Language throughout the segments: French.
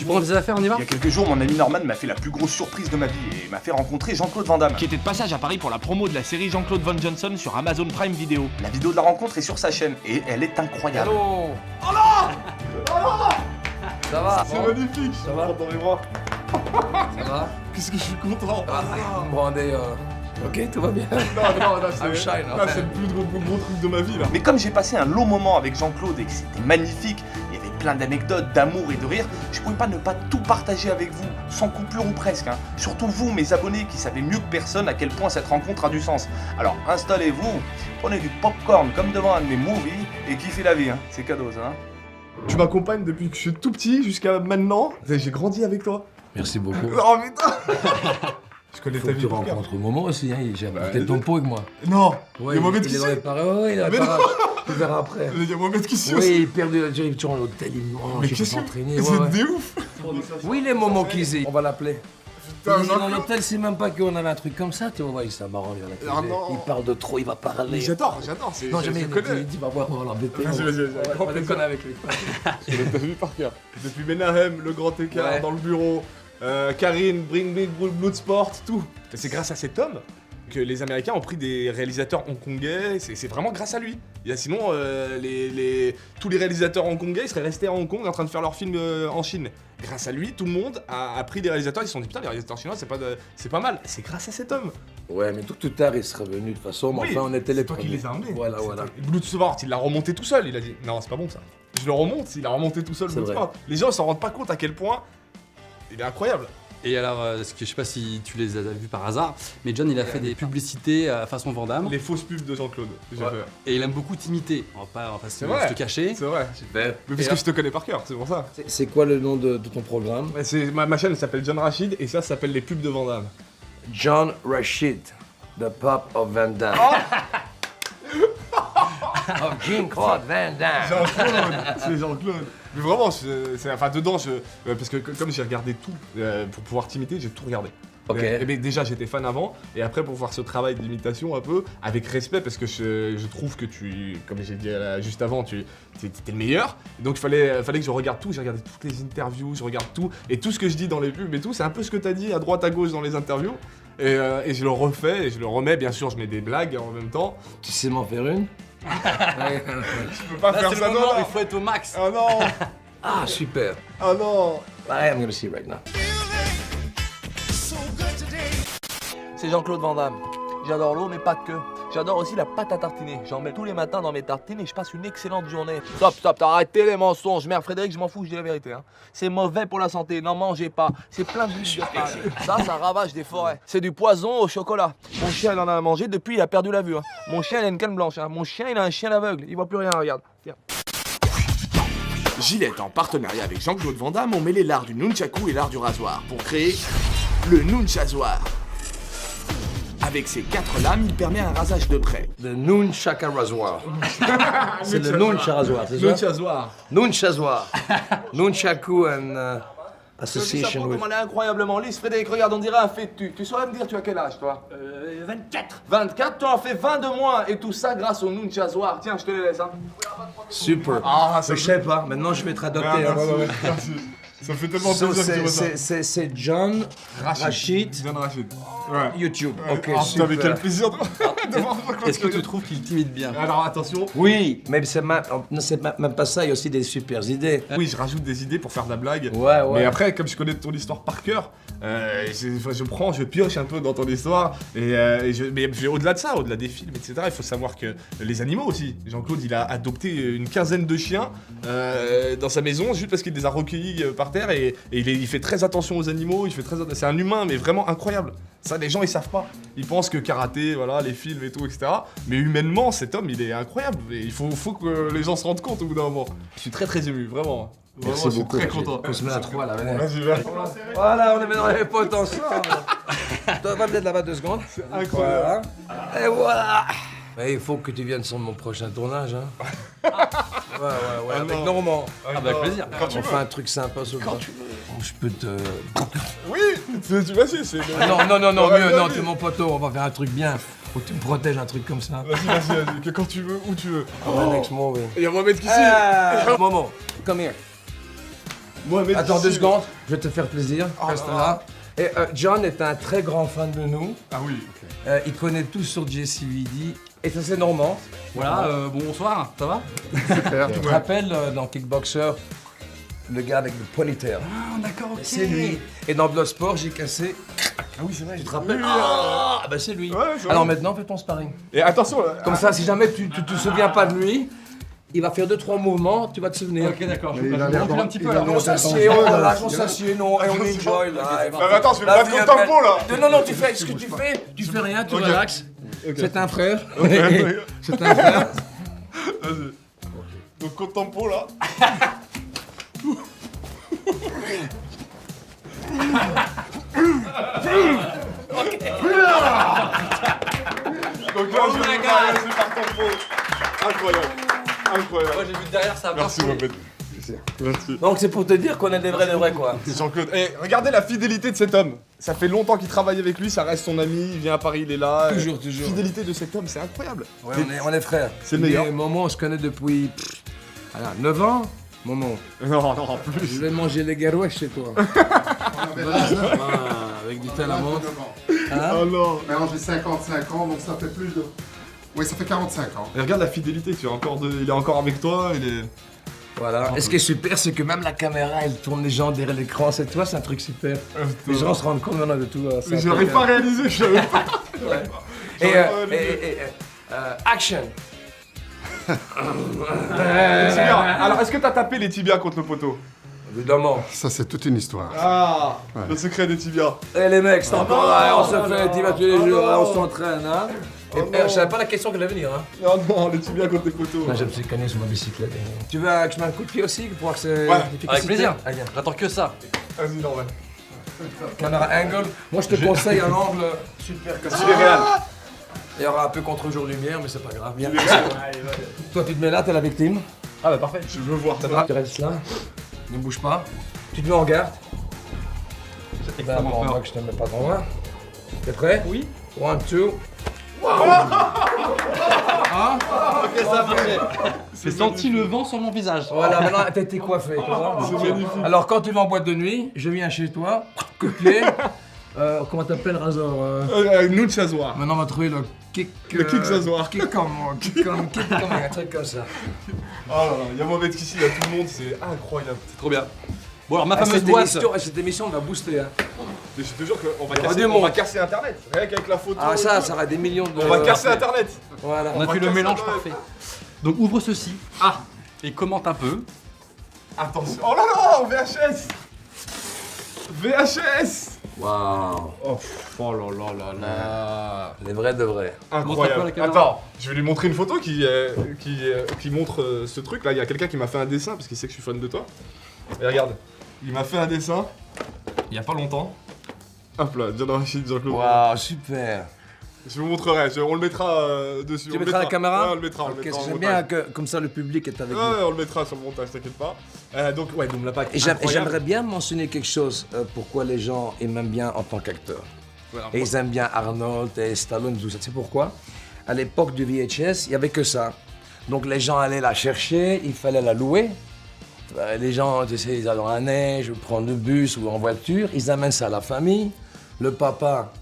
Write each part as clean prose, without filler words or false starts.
Tu prends tes affaires, on y va? Il y a quelques jours, mon ami Norman m'a fait la plus grosse surprise de ma vie et m'a fait rencontrer Jean-Claude Van Damme. Qui était de passage à Paris pour la promo de la série Jean-Claude Van Johnson sur Amazon Prime Video. La vidéo de la rencontre est sur sa chaîne et elle est incroyable. Hello. Oh là! Oh là! Ça va? C'est magnifique! Ça va? Dans mes bras. Ça va? Qu'est-ce que je suis content! Brandé, ok, tout va bien. Non, là, I'm shy, là. là, c'est le plus gros truc de ma vie, là. Mais comme j'ai passé un long moment avec Jean-Claude et que c'était magnifique, il y avait plein d'anecdotes, d'amour et de rire, je pouvais pas ne pas tout partager avec vous, sans coupure ou presque. Hein. Surtout vous, mes abonnés, qui savez mieux que personne à quel point cette rencontre a du sens. Alors, installez-vous, prenez du popcorn comme devant un de mes movies et kiffez la vie, hein. C'est cadeau, ça, hein. Tu m'accompagnes depuis que je suis tout petit jusqu'à maintenant. J'ai grandi avec toi. Merci beaucoup. Oh putain! Je connais Faut ta que vie. tu rencontres Momo aussi, hein. J'ai peut-être ton pot avec moi. Non! Ouais, il y a Mohamed il qui est dans les sait. parages. Ouais, il est dans les Mais parages. Tu verras après. Il y a Mohamed qui sait aussi. Oui, il perd de j'arrive toujours à l'hôtel, il mange, Mais il peut qu'est-ce que s'entraîner. c'est? Ouais, ouais. Des ouf! Oui, les Momo qui sait. On va l'appeler. Putain, Dans Jean-Claude. l'hôtel, c'est même pas qu'on avait un truc comme ça, tu vois, ça marrant, il y en a Ah non. Il parle de trop, il va Mais parler. j'adore. Non, jamais, je il connais. dit, va voir, on va l'embêter. Vas-y. On va déconner avec lui. Je l'ai vu par cœur. Depuis Menahem, le grand écart Ouais. dans le bureau, Karine, Bring Big Bloodsport, tout. Et c'est grâce à cet homme que les Américains ont pris des réalisateurs hongkongais. C'est vraiment grâce à lui. Sinon, tous les réalisateurs hongkongais ils seraient restés à Hong Kong en train de faire leurs films en Chine. Grâce à lui, tout le monde a pris des réalisateurs. Ils se sont dit putain, les réalisateurs chinois, c'est pas mal. C'est grâce à cet homme. Ouais, mais tout tard, il serait venu de toute façon, mais Oui, enfin, on était les c'est toi qui premiers. les as emmenés. Voilà, C'est voilà. toi. Bloodsport, il l'a remonté tout seul. Il a dit non, c'est pas bon ça. Je le remonte, il a remonté tout seul C'est Bloodsport. Les gens s'en rendent pas compte à quel point il est incroyable. Et alors, ce que je sais pas si tu les as vus par hasard, mais John il a fait des publicités à façon Van Damme. Les fausses pubs de Jean-Claude. que j'ai Ouais. fait. Et il aime beaucoup t'imiter. On va pas C'est vrai. se cacher. C'est vrai. Super. Mais parce que je te connais par cœur, c'est pour ça. C'est quoi le nom de ton programme? Ma chaîne s'appelle John Rachid et ça s'appelle les pubs de Van Damme. John Rashid, the pop of Van Damme. Of Jean-Claude Van Damme. Jean-Claude, c'est Jean-Claude. Mais vraiment, enfin dedans, parce que comme j'ai regardé tout, pour pouvoir t'imiter, j'ai tout regardé. Ok. Mais déjà j'étais fan avant, et après pour faire ce travail d'imitation un peu, avec respect, parce que je trouve que comme j'ai dit juste avant, t'étais le meilleur. Donc il fallait que je regarde tout, j'ai regardé toutes les interviews, je regarde tout, et tout ce que je dis dans les pubs et tout, c'est un peu ce que t'as dit à droite à gauche dans les interviews. Et je le refais, et je le remets, bien sûr je mets des blagues en même temps. Tu sais m'en faire une? Je peux pas Là, faire c'est le ça, moment, non. il faut être au max. Oh non. Ah, super. Oh non. I am gonna see right now. C'est Jean-Claude Van Damme. J'adore l'eau, mais pas que. J'adore aussi la pâte à tartiner. J'en mets tous les matins dans mes tartines et je passe une excellente journée. Stop, arrêtez les mensonges. Mère Frédéric, je m'en fous, je dis la vérité. Hein. C'est mauvais pour la santé, n'en mangez pas. C'est plein d'huile de palme. Ça ravage des forêts. C'est du poison au chocolat. Mon chien, il en a mangé, depuis, il a perdu la vue. Hein. Mon chien, il a une canne blanche. Hein. Mon chien, il a un chien aveugle. Il voit plus rien, regarde. Tiens. Gillette, en partenariat avec Jean-Claude Van Damme, ont mêlé l'art du nunchaku et l'art du rasoir pour créer le nunchasoir. Avec ses 4 lames, il permet un rasage de près. Le Nunchaka Rasoir. C'est le Nunchaka Rasoir, c'est ça? Nunchasoir. Nunchasoir. Nunchaku and Ça association prend with... comme elle est incroyablement lisse. Frédéric, regarde, on dirait un fétu. Tu saurais me dire, tu as quel âge, toi 24. 24, tu en fais 20 de moins. Et tout ça grâce au nunchasoir. Tiens, je te les laisse. Hein. Super. Ah, Je sais pas, maintenant je vais être adopté. Ah, hein. merci. Ça me fait tellement So, plaisir que tu vois ça. c'est John Rachid John Rachid. Ouais. YouTube. Ok, Ah, putain, super. mais quel plaisir de voir ça. Est-ce que tu trouves qu'il t'imite bien? Alors attention. Oui, mais c'est même pas ça, il y a aussi des super idées. Oui, je rajoute des idées pour faire de la blague. Ouais. Mais après, comme je connais ton histoire par cœur, je pioche un peu dans ton histoire. Mais au-delà de ça, au-delà des films, etc., il faut savoir que les animaux aussi. Jean-Claude, il a adopté une quinzaine de chiens dans sa maison juste parce qu'il les a recueillis par terre et il fait très attention aux animaux. C'est un humain, mais vraiment incroyable. Ça, les gens, ils savent pas. Ils pensent que karaté, voilà, les films et tout, etc. Mais humainement, cet homme, il est incroyable. Et il faut que les gens se rendent compte au bout d'un moment. Je suis très très ému, vraiment. Merci Vraiment, je suis beaucoup. très content. On se met à 3 là, venez. Vas-y, viens. Voilà, on est maintenant les potes ensemble. Toi, va peut-être là-bas 2 secondes. Incroyable. Voilà. Et voilà. Mais il faut que tu viennes sur mon prochain tournage, hein. Ouais, avec non. Normand. Ah bah, avec plaisir. On fait un truc sympa sur le bras. Je peux te... Oui, vas-y, c'est... Non, Ouais, mieux, vas-y. non, t'es mon poteau, on va faire un truc bien. Faut que tu me protèges un truc comme ça. Vas-y, que quand tu veux, où tu veux. The next movie. Il y a Mohamed qui suit. Momo, come here. Mohamed Attends Kissi. 2 secondes, je vais te faire plaisir. Reste là. Et John est un très grand fan de nous. Ah oui. Il connaît tout sur JCVD. Et ça, c'est Normand. Voilà, bonsoir, ça va? Tu te rappelles dans Kickboxer, le gars avec le ponytail? Ah, d'accord, ok. C'est lui. Et dans Bloodsport, j'ai cassé. Ah oui, c'est vrai. Tu te rappelles? Ah, bah c'est lui. Ouais, c'est Alors vrai. maintenant, fais ton sparring. Et attention, Comme ça, si jamais tu te souviens pas de lui, il va faire 2-3 mouvements, tu vas te souvenir. Ok, d'accord, je Mais il a me l'air recule un petit peu il a là. l'air On s'assied, on relaxe, on s'assied, non, et on enjoy là. mais attends, je vais me battre au tempo là. Non, tu fais ce que tu fais rien, tu Ok. relaxes. Ok. C'est un frère. C'est un frère. Vas-y. Donc au tempo là. Donc là, je vais passer par tempo. Incroyable. Incroyable. Moi j'ai vu derrière ça. Merci Mohamed. Merci. Donc c'est pour te dire qu'on est des vrais quoi. Jean-Claude. Eh, regardez la fidélité de cet homme. Ça fait longtemps qu'il travaille avec lui, ça reste son ami, il vient à Paris, il est là. Toujours. Fidélité de cet homme, c'est incroyable. Ouais, on est frères. C'est le meilleur. Et Momo, on se connaît depuis 9 ans. Momo, Non, non, plus. je vais manger les garouettes chez toi. Avec du thé à la menthe. Hein? Oh non. Maintenant j'ai 55 ans, donc ça fait plus de... Oui, ça fait 45 ans. Et regarde la fidélité, tu es encore il est encore avec toi, il est... Voilà. Et ce qui est super, c'est que même la caméra, elle tourne les gens derrière l'écran. C'est toi, c'est un truc super. Les gens se rendent compte maintenant de tout. C'est un J'aurais truc, pas réalisé, je savais pas. Action. Tibia. Alors, est-ce que t'as tapé les tibias contre le poteau? Évidemment. Ça, c'est toute une histoire. Ah, Ouais. le secret des tibias. Eh les mecs, c'est encore là, on se fait, tu vas tous les jours, hein, on s'entraîne, hein. Oh Et, non. je savais pas la question qu'elle allait venir, hein. Oh non, les tibias contre les poteaux. Je me suis cogné sur ma bicyclette. Tu veux que je mette un coup de pied aussi pour voir que c'est Ouais, l'efficacité? Avec plaisir. Allez, viens. J'attends que ça. Vas-y, normal. Caméra angle. Moi, je te conseille un angle super comme ça. Il est réel. Il y aura un peu contre-jour lumière, mais c'est pas grave. Viens. Toi, tu te mets là, t'es la victime. Ah bah parfait. Je veux voir ça. Tu restes là. Ne bouge pas. Tu te mets en garde. Extrêmement on peur. voit que je te mets pas trop loin. T'es prêt? Oui. 1, 2. Ok, ça a marché. J'ai senti le vent sur mon visage. Voilà, maintenant t'as été coiffé. tu vois. C'est magnifique. Alors quand tu vas en boîte de nuit, je viens chez toi, coup de pied. Comment t'appelles Razor Nunchazoir. Maintenant on va trouver le kick. Le kick Zazoir. Kick comme un truc comme ça. Oh là là, il y a Mohamed Kissi, il y a tout le monde, c'est incroyable. C'est trop bien. Bon alors ma fameuse Cette émission on va booster. Hein. Mais je te jure qu'on va Il y aura casser, du on va monde. casser internet. Rien qu'avec la photo. Ah et ça, tout. ça aura des millions de. On va casser internet. Voilà. On a va fait le casser mélange Internet. parfait. Donc ouvre ceci. Ah. Et commente un peu. Attention. Oh là là, VHS. VHS. Waouh. Oh là là là là. Les vrais de vrais. Montre un peu à Incroyable. la caméra. Attends, je vais lui montrer une photo qui montre ce truc là. Il y a quelqu'un qui m'a fait un dessin parce qu'il sait que je suis fan de toi. Et regarde, il m'a fait un dessin il y a pas longtemps. Hop là, John Rachid, Jean-Claude. Waouh, super. Je vous montrerai, on le mettra dessus. Tu on le mettras la caméra? Ouais, on le mettra, on le Ok, mettra en j'aime montage. bien que comme ça le public est avec Ouais, nous. on le mettra sur le montage, t'inquiète pas. Donc la PAC. Et j'aimerais bien mentionner quelque chose, pourquoi les gens aiment bien en tant qu'acteur. Et ils aiment bien Arnold et Stallone, tout ça. Tu sais pourquoi? À l'époque du VHS, il n'y avait que ça. Donc les gens allaient la chercher, il fallait la louer. Les gens, tu sais, ils allaient en neige, ou prendre le bus ou en voiture, ils amènent ça à la famille. Le papa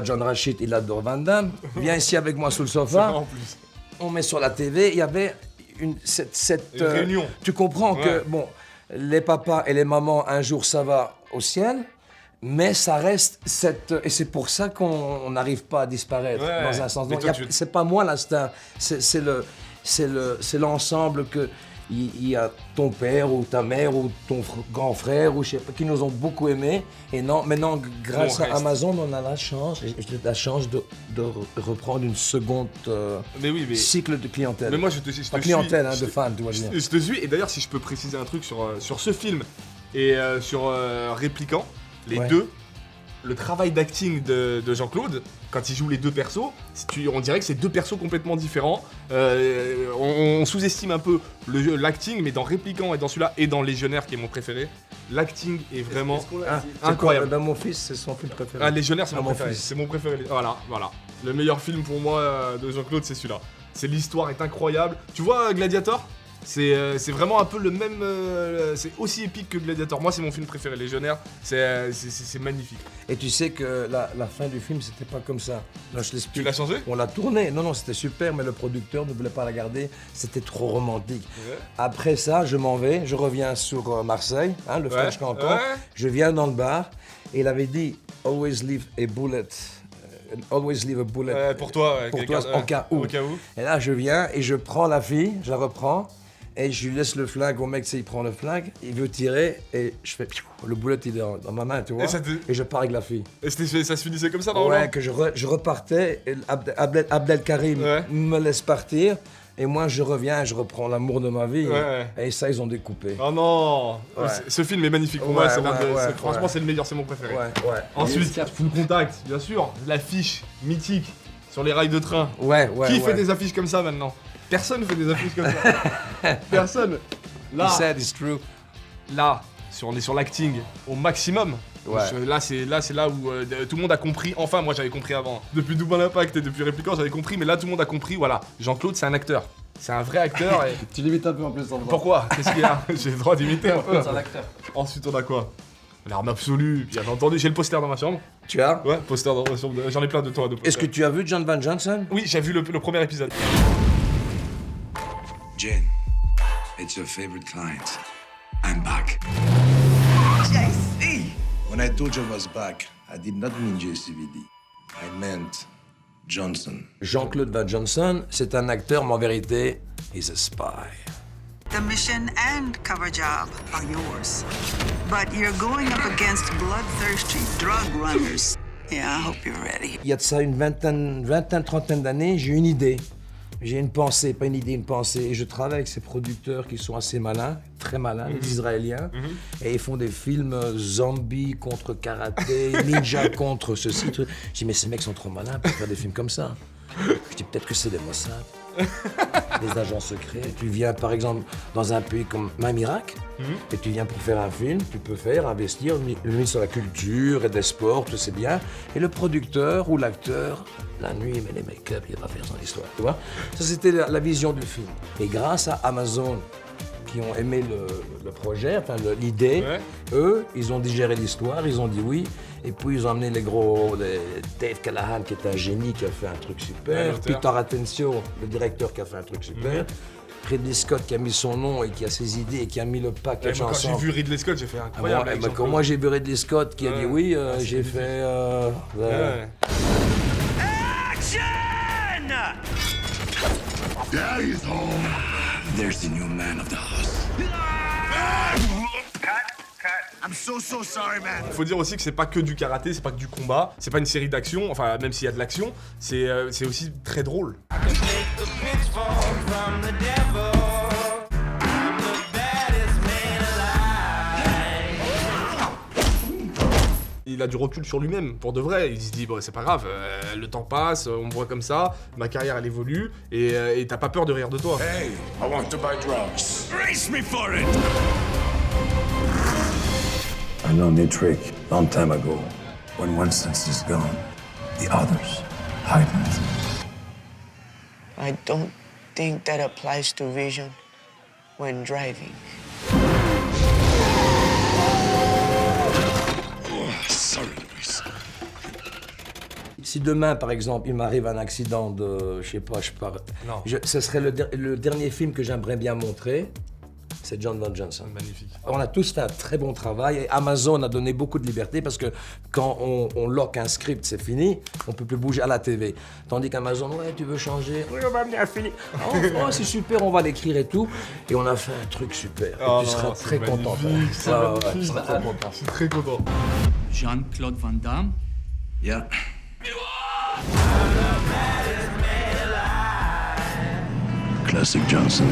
John Rachid, il adore Van Damme. Viens ici avec moi sous le sofa. En plus. On met sur la TV, il y avait cette Une réunion. Tu comprends Ouais. que, bon, les papas et les mamans, un jour, ça va au ciel, mais ça reste cette... Et c'est pour ça qu'on n'arrive pas à disparaître, Ouais. dans un sens. Mais Donc, toi, c'est pas moi la star, c'est l'ensemble que... Il y a ton père ou ta mère ou ton grand frère ou je sais pas, qui nous ont beaucoup aimés. Et non, maintenant, grâce On à reste. Amazon, on a la chance, j'ai la chance de reprendre une seconde Mais oui, mais. cycle de clientèle. Mais moi je te suis. Pas clientèle, hein, de fans, tu vois bien. Je te suis, et d'ailleurs, si je peux préciser un truc sur ce film et sur Répliquant, les Ouais. deux, le travail d'acting de Jean-Claude, quand il joue les deux persos, on dirait que c'est deux persos complètement différents. On sous-estime un peu l'acting, mais dans Répliquant et dans celui-là, et dans Légionnaire, qui est mon préféré, l'acting est vraiment Ah, incroyable. Ben, mon fils, c'est son film préféré. Ah, Légionnaire, c'est Ah, mon mon préféré. fils. C'est mon préféré. Voilà. Le meilleur film pour moi de Jean-Claude, c'est celui-là. L'histoire est incroyable. Tu vois Gladiator? C'est vraiment un peu le même. C'est aussi épique que Gladiator. Moi, c'est mon film préféré, Légionnaire. C'est magnifique. Et tu sais que la fin du film, c'était pas comme ça. Là, je l'explique. Tu l'as changé? On l'a tourné. Non, c'était super, mais le producteur ne voulait pas la garder. C'était trop romantique. Ouais. Après ça, je m'en vais. Je reviens sur Marseille, hein, le French Canton. Ouais. Je viens dans le bar et il avait dit always leave a bullet. Always leave a bullet. Pour toi, Pour toi, en cas où. Au cas où. Et là, je viens et je prends la fille, je la reprends. Et je lui laisse le flingue au mec, tu sais, il prend le flingue, il veut tirer, et je fais le boulet il est dans ma main, tu vois. Et je pars avec la fille. Et ça se finissait comme ça normalement? Ouais, que je repartais, et Abdelkarim me laisse partir, et moi je reviens et je reprends l'amour de ma vie. Ouais. Et ça, ils ont découpé. Oh non. Ouais. Ce film est magnifique pour moi, franchement c'est le meilleur, c'est mon préféré. Ouais. Ensuite, Full Contact, bien sûr, l'affiche mythique sur les rails de train. Qui fait des affiches comme ça maintenant? Personne fait des affiches comme ça. Personne. Là, He said it's true. Là, on est sur l'acting au maximum. Ouais. Là, c'est là où tout le monde a compris. Enfin, moi, j'avais compris avant. Depuis Double Impact et depuis Répliquant, j'avais compris. Mais là, tout le monde a compris. Voilà, Jean-Claude, c'est un acteur. C'est un vrai acteur. Et... Tu l'imites un peu en plus. Pourquoi? Qu'est-ce qu'il y a? J'ai le droit d'imiter un peu. C'est un acteur. Ensuite, on a quoi? L'arme absolue. Bien entendu, j'ai le poster dans ma chambre. Tu as? Ouais, poster dans ma chambre. J'en ai plein de toi. Est-ce que tu as vu John Van Johnson? Oui, j'ai vu le premier épisode. Jen, it's your favorite client. I'm back. JC! When I told you I was back, I did not mean JCVD. I meant Johnson. Jean-Claude Van Johnson, c'est un acteur, mais en vérité, he's a spy. The mission and cover job are yours. But you're going up against bloodthirsty drug runners. Yeah, I hope you're ready. Il y a de ça une vingtaine, trentaine d'années, j'ai une idée. J'ai une pensée, pas une idée, une pensée. Et je travaille avec ces producteurs qui sont assez malins, très malins, les Israéliens. Et ils font des films zombies contre karaté, ninja contre ceci. Tout. Je dis, mais ces mecs sont trop malins pour faire des films comme ça. Je dis, peut-être que c'est des Mossad, des agents secrets. Tu viens, par exemple, dans un pays comme même Irak, et tu viens pour faire un film, tu peux investir, le ministre sur la culture et des sports, tout c'est bien. Et le producteur ou l'acteur, la nuit, il met les make-up, il va faire son histoire, tu vois. Ça, c'était la vision du film. Et grâce à Amazon, qui ont aimé le projet, enfin l'idée, eux, ils ont digéré l'histoire, ils ont dit oui. Et puis ils ont amené Dave Callahan, qui est un génie, qui a fait un truc super. Peter Atencio, le directeur, qui a fait un truc super. Ridley Scott, qui a mis son nom et qui a ses idées et qui a mis le package ensemble. Quand j'ai vu Ridley Scott, j'ai fait incroyable. Quand moi j'ai vu Ridley Scott qui a dit oui, j'ai fait... Action! Daddy's home. There's the new man of the house. I'm so sorry, man. Faut dire aussi que c'est pas que du karaté, c'est pas que du combat, c'est pas une série d'action, enfin même s'il y a de l'action, c'est aussi très drôle. Il a du recul sur lui-même, pour de vrai. Il se dit, bon, c'est pas grave, le temps passe, on me voit comme ça, ma carrière elle évolue, et t'as pas peur de rire de toi. Hey, I want to buy drugs. Brace me for it! I learned a trick long time ago. When one sense is gone, the others heightened. I don't think that applies to vision when driving. Sorry, Luis. Si demain, par exemple, il m'arrive un accident de, je sais pas, ce serait le dernier film que j'aimerais bien montrer. C'est John Van Johnson. Magnifique. On a tous fait un très bon travail et Amazon a donné beaucoup de liberté parce que quand on lock un script, c'est fini, on peut plus bouger à la TV. Tandis qu'Amazon, ouais, tu veux changer? Oui, on va amener un film. Oh, c'est super, on va l'écrire et tout. Et on a fait un truc super. Et tu seras très content. Je suis très content. Jean-Claude Van Damme? Yeah. Classic Johnson.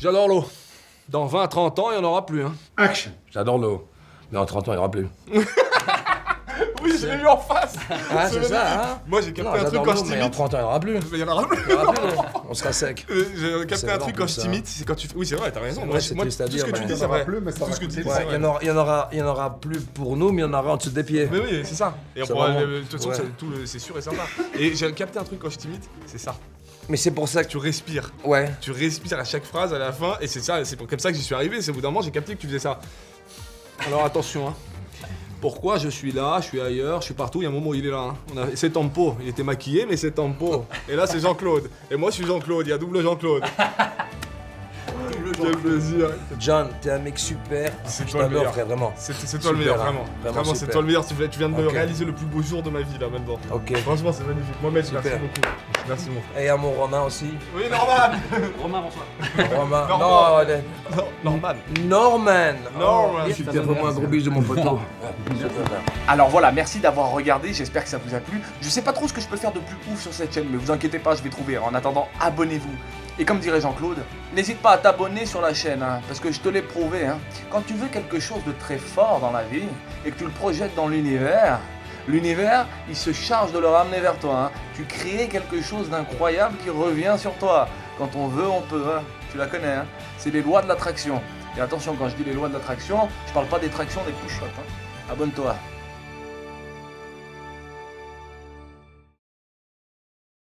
J'adore l'eau. Dans 20-30 ans, il n'y en aura plus. Hein. Action. J'adore l'eau. Mais en 30 ans, il n'y aura plus. Oui, je l'ai eu en face. Ah, c'est ça, hein? Moi, j'ai capté un truc quand je t'imite. Mais en 30 ans, il n'y en aura plus. Il n'y en aura plus. On sera sec. J'ai capté un truc quand je t'imite, c'est quand tu fais... Oui, c'est vrai, t'as raison. Moi, tout ce que tu dis, c'est vrai. Tout ce que tu dis, c'est vrai. Il y en aura plus pour nous, mais il y en aura en dessous des pieds. Mais oui, c'est ça. Et on pourra... De toute façon, c'est sûr et certain. Et j'ai capté un truc quand je t'imite, c'est ça. Mais c'est pour ça que tu respires. Ouais. Tu respires à chaque phrase, à la fin, et c'est ça, c'est comme ça que j'y suis arrivé. C'est au bout d'un moment, j'ai capté que tu faisais ça. Alors attention, hein. Pourquoi je suis là, je suis ailleurs, je suis partout, il y a un moment où il est là. Hein. C'est Tempo, il était maquillé, mais c'est Tempo. Et là, c'est Jean-Claude. Et moi, je suis Jean-Claude, il y a double Jean-Claude. Quel plaisir. John, t'es un mec super. C'est Je toi le t'adore, meilleur. frère, vraiment. C'est toi le meilleur, Super, hein. vraiment. Vraiment, c'est super. toi le meilleur. Tu viens de me Ok. réaliser le plus beau jour de ma vie, là, maintenant. Ok. Franchement, c'est magnifique. Mohamed, merci Super. beaucoup. Merci, mon frère. Et à mon Romain aussi. Oui, Norman. Romain, bonsoir. Romain. Norman. Non, allez. Norman. Norman. Norman. Je te fais un gros bisou de mon poteau. Alors voilà, merci d'avoir regardé, j'espère que ça vous a plu. Je sais pas trop ce que je peux faire de plus ouf sur cette chaîne, mais vous inquiétez pas, je vais trouver. En attendant, abonnez-vous. Et comme dirait Jean-Claude, n'hésite pas à t'abonner sur la chaîne, hein, parce que je te l'ai prouvé. Hein. Quand tu veux quelque chose de très fort dans la vie, et que tu le projettes dans l'univers, il se charge de le ramener vers toi. Hein. Tu crées quelque chose d'incroyable qui revient sur toi. Quand on veut, on peut. Hein. Tu la connais, hein. C'est les lois de l'attraction. Et attention, quand je dis les lois de l'attraction, je parle pas des tractions des push-ups. Hein. Abonne-toi.